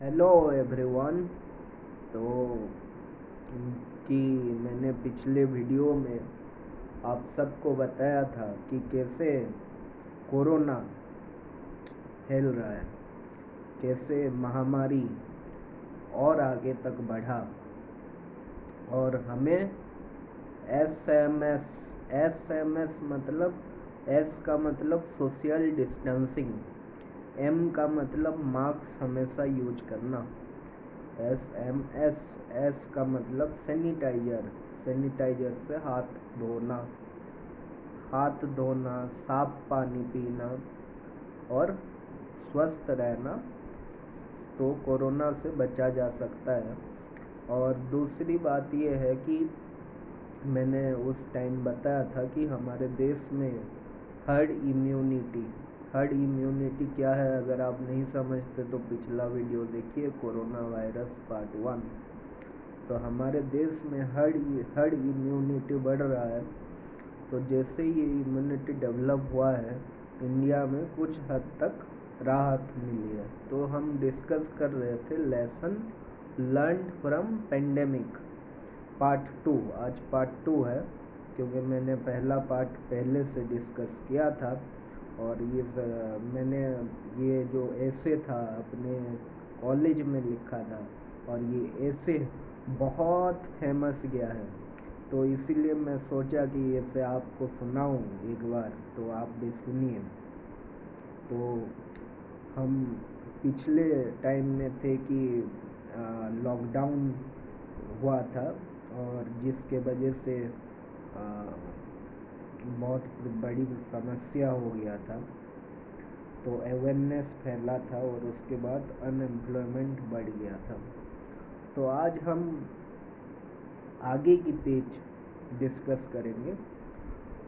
Hello everyone. तो कि मैंने पिछले वीडियो में आप सबको बताया था कि कैसे कोरोना फैल रहा है, कैसे महामारी और आगे तक बढ़ा और हमें एस एम एस मतलब एस का मतलब सोशल डिस्टेंसिंग, एम का मतलब मास्क हमेशा यूज करना, एस का मतलब सैनिटाइजर, सैनिटाइजर से हाथ धोना, साफ पानी पीना और स्वस्थ रहना, तो कोरोना से बचा जा सकता है। और दूसरी बात यह है कि मैंने उस टाइम बताया था कि हमारे देश में हर्ड इम्यूनिटी हर्ड इम्यूनिटी क्या है। अगर आप नहीं समझते तो पिछला वीडियो देखिए, कोरोना वायरस पार्ट 1। तो हमारे देश में हर्ड इम्यूनिटी बढ़ रहा है। तो जैसे ये इम्यूनिटी डेवलप हुआ है, इंडिया में कुछ हद तक राहत मिली है। तो हम डिस्कस कर रहे थे lesson learned from pandemic part 2। आज पार्ट 2 है, क्योंकि मैंने पहला पार्ट पहले से डिस्कस किया था। और मैंने ये जो ऐसे था अपने कॉलेज में लिखा था, और ये ऐसे बहुत फेमस गया है, तो इसीलिए मैं सोचा कि ऐसे आपको सुनाऊं एक बार, तो आप भी सुनिए। तो हम पिछले टाइम में थे कि लॉकडाउन हुआ था, और जिसके वजह से बहुत बड़ी समस्या हो गया था। तो अवेयरनेस फैला था और उसके बाद अनएम्प्लॉयमेंट बढ़ गया था। तो आज हम आगे की पेज डिस्कस करेंगे।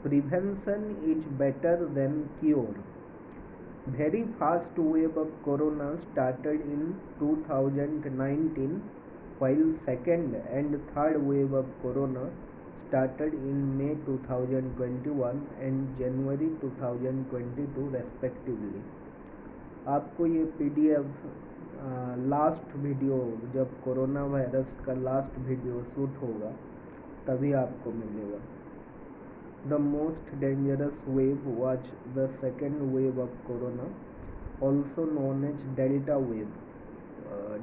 Prevention is better than cure. Very fast wave of corona started in 2019, while second and third wave of corona started in May 2021 and January 2022 respectively. आपको ये PDF लास्ट वीडियो, जब कोरोना वायरस का last video shoot होगा तभी आपको मिलेगा। The most dangerous wave was the second wave of corona, also known as Delta wave.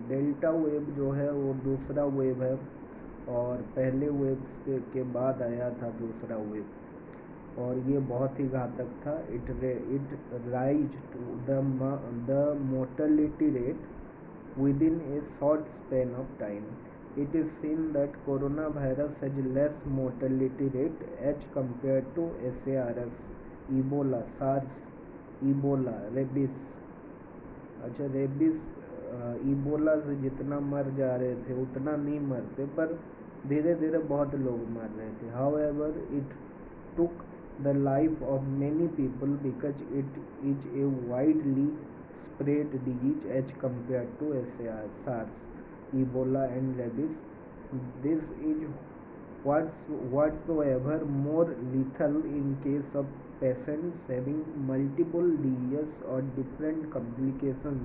Delta wave जो है वो दूसरा वेव है, और पहले वेव के बाद आया था दूसरा वेव, और ये बहुत ही घातक था। It rise to the mortality rate within a short span of time. It is seen that coronavirus has less mortality rate as compared to SARS, Ebola, SARS, Ebola, rabies. अच्छा, रेबिस इबोला से जितना मर जा रहे थे उतना नहीं मरते, पर धीरे धीरे बहुत लोग मर रहे थे। However, it took the life of many people because it is a widely spread disease as compared to SARS, Ebola and rabies. This is whatsoever more lethal in case of patients having multiple diseases or different complications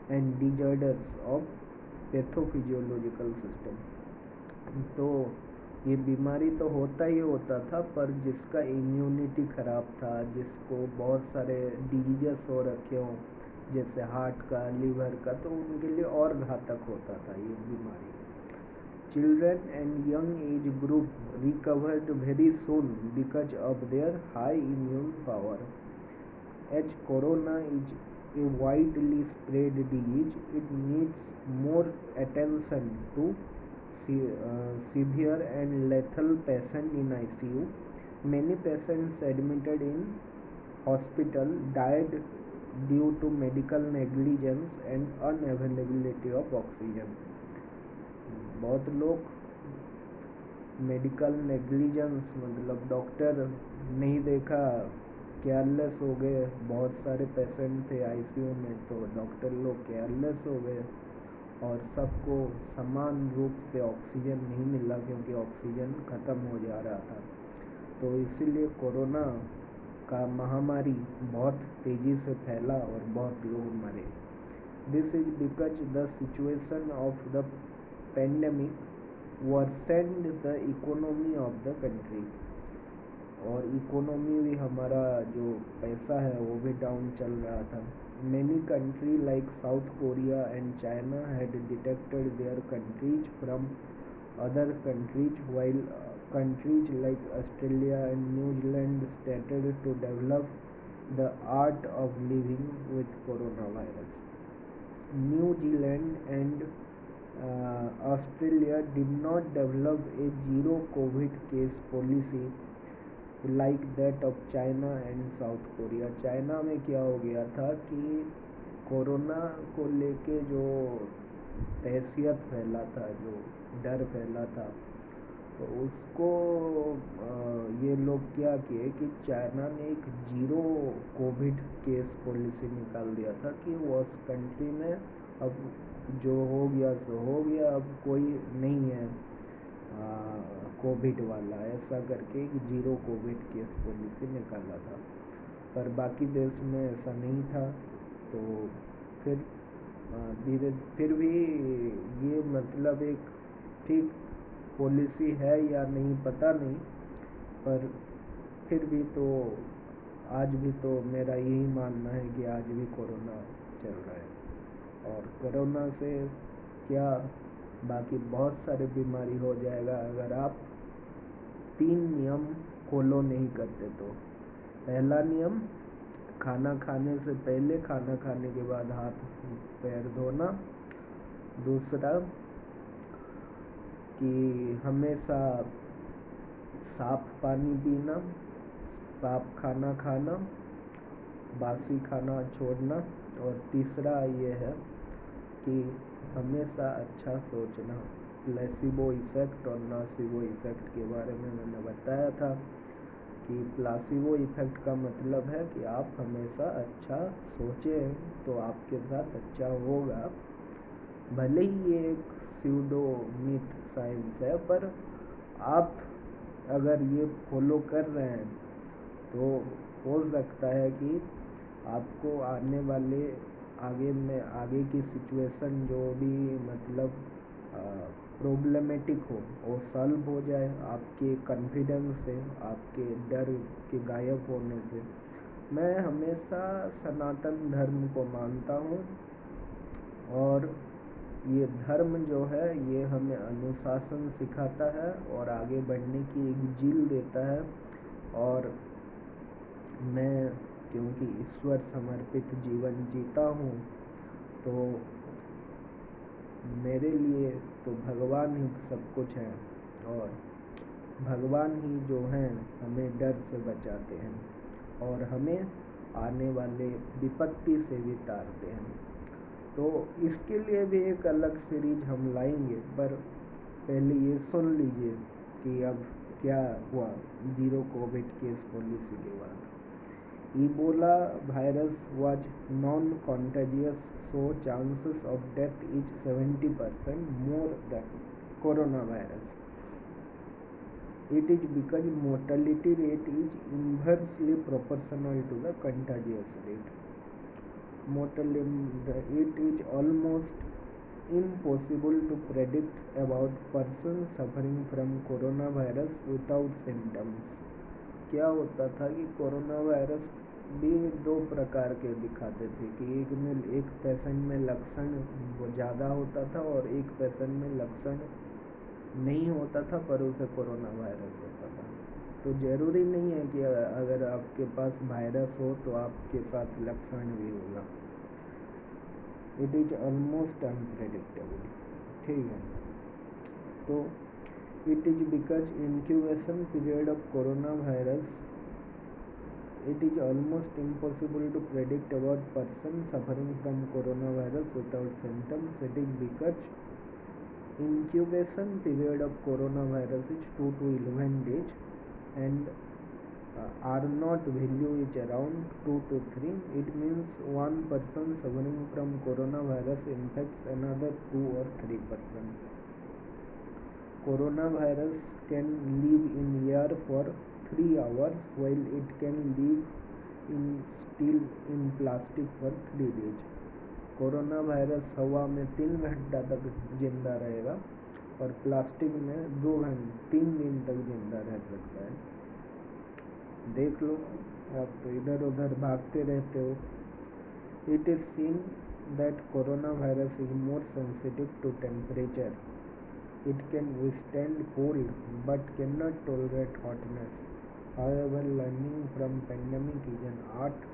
and disorders of pathophysiological system. तो ये बीमारी तो होता ही होता था, पर जिसका immunity ख़राब था, जिसको बहुत सारे डिजीज़ हो रखे हों जैसे हार्ट का, लीवर का, तो उनके लिए और घातक होता था ये बीमारी। Children and young age group recovered very soon because of their high immune power. As corona is a widely spread disease, it needs more attention to severe and lethal patients in ICU. Many patients admitted in hospital died due to medical negligence and unavailability of oxygen. बहुत लोग medical negligence मतलब doctor नहीं देखा, careless हो गए। बहुत सारे patient थे आईसीयू में, तो डॉक्टर लोग केयरलेस हो गए और सबको समान रूप से ऑक्सीजन नहीं मिला, क्योंकि ऑक्सीजन ख़त्म हो जा रहा था। तो इसीलिए कोरोना का महामारी बहुत तेज़ी से फैला और बहुत लोग मरे। This is because the situation of the pandemic worsened the economy of the country. और इकोनॉमी भी हमारा जो पैसा है वो भी डाउन चल रहा था. Many countries like South Korea and China had detected their countries from other countries, while countries like Australia and New Zealand started to develop the art of living with coronavirus. New Zealand and Australia did not develop a zero COVID case policy like that of China and South Korea. China में क्या हो गया था कि corona को लेके जो तहसीत फैला था, जो डर फैला था, तो उसको ये लोग क्या किए कि चाइना ने एक जीरो कोविड केस पॉलिसी निकाल दिया था कि वो उस कंट्री में अब जो हो गया सो हो गया, अब कोई नहीं है कोविड वाला, ऐसा करके एक जीरो कोविड केस पॉलिसी निकाला था. पर बाकी देश में ऐसा नहीं था. तो फिर भी ये मतलब एक ठीक पॉलिसी है या नहीं पता नहीं, पर फिर भी तो आज भी तो मेरा यही मानना है कि आज भी कोरोना चल रहा है. और कोरोना से क्या बाकी बहुत सारे बीमारी हो जाएगा अगर आप 3 नियम फॉलो नहीं करते. तो पहला नियम, खाना खाने से पहले, खाना खाने के बाद हाथ पैर धोना. दूसरा कि हमेशा साफ पानी पीना, साफ खाना खाना, बासी खाना छोड़ना. और तीसरा ये है कि हमेशा अच्छा सोचना. प्लेसिबो इफ़ेक्ट और नासिबो इफ़ेक्ट के बारे में मैंने बताया था कि प्लेसिबो इफ़ेक्ट का मतलब है कि आप हमेशा अच्छा सोचें तो आपके साथ अच्छा होगा. भले ही ये एक स्यूडो मिथ साइंस है, पर आप अगर ये फॉलो कर रहे हैं तो हो सकता है कि आपको आने वाले आगे की सिचुएशन जो भी मतलब प्रॉब्लमेटिक हो वो सॉल्व हो जाए आपके कॉन्फिडेंस से, आपके डर के गायब होने से. मैं हमेशा सनातन धर्म को मानता हूँ और ये धर्म जो है ये हमें अनुशासन सिखाता है और आगे बढ़ने की एक जील देता है. और मैं क्योंकि ईश्वर समर्पित जीवन जीता हूँ तो मेरे लिए तो भगवान ही सब कुछ है और भगवान ही जो हैं हमें डर से बचाते हैं और हमें आने वाले विपत्ति से भी तारते हैं. तो इसके लिए भी एक अलग सीरीज हम लाएंगे, पर पहले ये सुन लीजिए कि अब क्या हुआ जीरो कोविड केस पॉलिसी के बाद. Ebola virus was non-contagious, so chances of death is 70% more than coronavirus. It is because mortality rate is inversely proportional to the contagious rate. It is almost impossible to predict about person suffering from coronavirus without symptoms. क्या होता था कि corona virus भी 2 प्रकार के दिखाते थे कि एक पेशेंट में लक्षण वो ज़्यादा होता था और एक पेशेंट में लक्षण नहीं होता था पर उसे कोरोना वायरस होता था. तो ज़रूरी नहीं है कि अगर आपके पास वायरस हो तो आपके साथ लक्षण भी होगा. It is almost unpredictable. ठीक है. तो it is because incubation period of coronavirus, it is almost impossible to predict about person suffering from coronavirus without symptoms. It is because incubation period of coronavirus is 2 to 11 days and R naught value is around 2 to 3. It means one person suffering from coronavirus infects another 2 or 3%. Coronavirus can live in air for 3 hours while it can live in plastic for 3 days. Corona virus हवा में 3 घंटा तक जिंदा रहेगा और plastic में 3 दिन तक जिंदा रह सकता है। देख लो, आप तो इधर उधर भागते रहते हो। It is seen that corona virus is more sensitive to temperature. It can withstand cold but cannot tolerate hotness. However, learning from pandemic is an art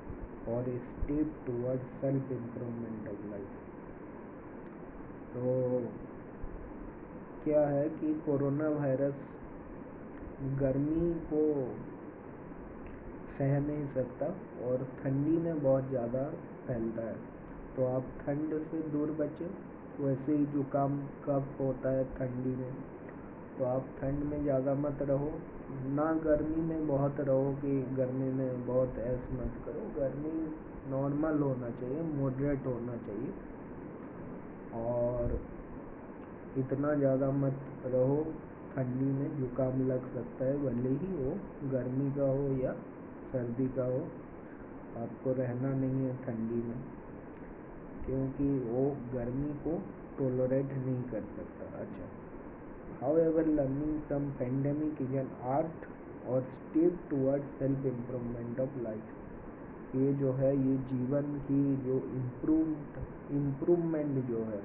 or a step towards self-improvement of life. तो क्या है कि corona virus गर्मी को सह नहीं सकता और ठंडी में बहुत ज़्यादा फैलता है। तो आप ठंड से दूर बचें। वैसे ही जुकाम कफ होता है ठंडी में, तो आप ठंड में ज़्यादा मत रहो, ना गर्मी में बहुत रहो कि गर्मी में बहुत ऐश मत करो। गर्मी नॉर्मल होना चाहिए, मॉडरेट होना चाहिए, और इतना ज़्यादा मत रहो ठंडी में जुकाम लग सकता है, भले ही वो गर्मी का हो या सर्दी का हो। आपको रहना नहीं है ठंडी में, क्योंकि वो गर्मी को टोलरेट नहीं कर सकता। अच्छा, however learning from pandemic is an art और step towards self improvement of life. ये जो है, ये जीवन की जो इम्प्रूवमेंट जो है,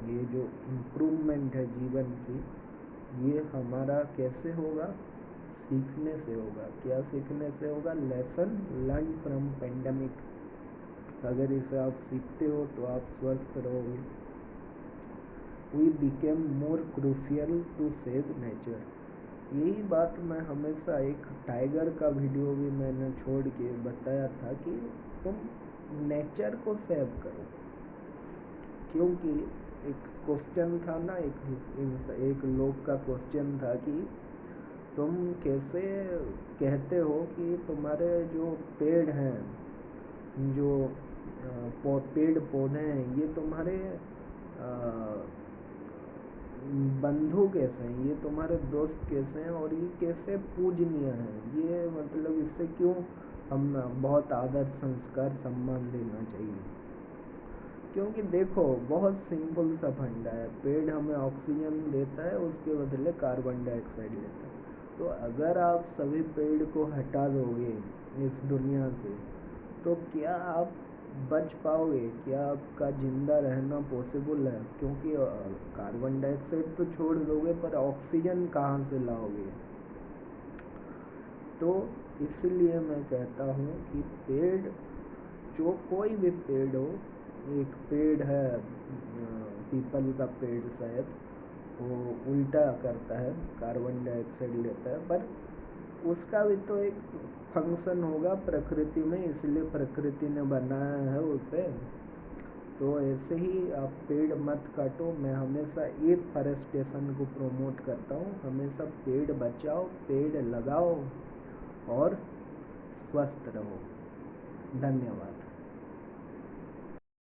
ये जो इम्प्रूवमेंट है जीवन की, ये हमारा कैसे होगा? सीखने से होगा। क्या सीखने से होगा? Lesson learn from pandemic. अगर इसे आप सीखते हो तो आप स्वस्थ रहोगे। We became more crucial to save nature. यही बात मैं हमेशा, एक टाइगर का वीडियो भी मैंने छोड़ के बताया था कि तुम नेचर को सेव करो। क्योंकि एक क्वेश्चन था ना, एक लोग का क्वेश्चन था कि तुम कैसे कहते हो कि तुम्हारे जो पेड़ हैं, जो पेड़ पौधे हैं, ये तुम्हारे बंधु कैसे हैं, ये तुम्हारे दोस्त कैसे हैं, और ये कैसे पूजनीय हैं। ये मतलब इससे क्यों हम बहुत आदर, संस्कार, सम्मान देना चाहिए। क्योंकि देखो, बहुत सिंपल सा फंडा है। पेड़ हमें ऑक्सीजन देता है, उसके बदले कार्बन डाइऑक्साइड लेता है। तो अगर आप सभी पेड़ को हटा दोगे इस दुनिया से, तो क्या आप बच पाओगे? क्या आपका जिंदा रहना पॉसिबल है? क्योंकि कार्बन डाइऑक्साइड तो छोड़ दोगे, पर ऑक्सीजन कहाँ से लाओगे? तो इसलिए मैं कहता हूँ कि पेड़, जो कोई भी पेड़ हो, एक पेड़ है पीपल का पेड़, शायद वो उल्टा करता है, कार्बन डाइऑक्साइड लेता है, पर उसका भी तो एक फंक्शन होगा प्रकृति में, इसलिए प्रकृति ने बनाया है उसे। तो ऐसे ही आप पेड़ मत काटो। मैं हमेशा एफॉरेस्टेशन को प्रमोट करता हूँ। हमेशा पेड़ बचाओ, पेड़ लगाओ और स्वस्थ रहो। धन्यवाद।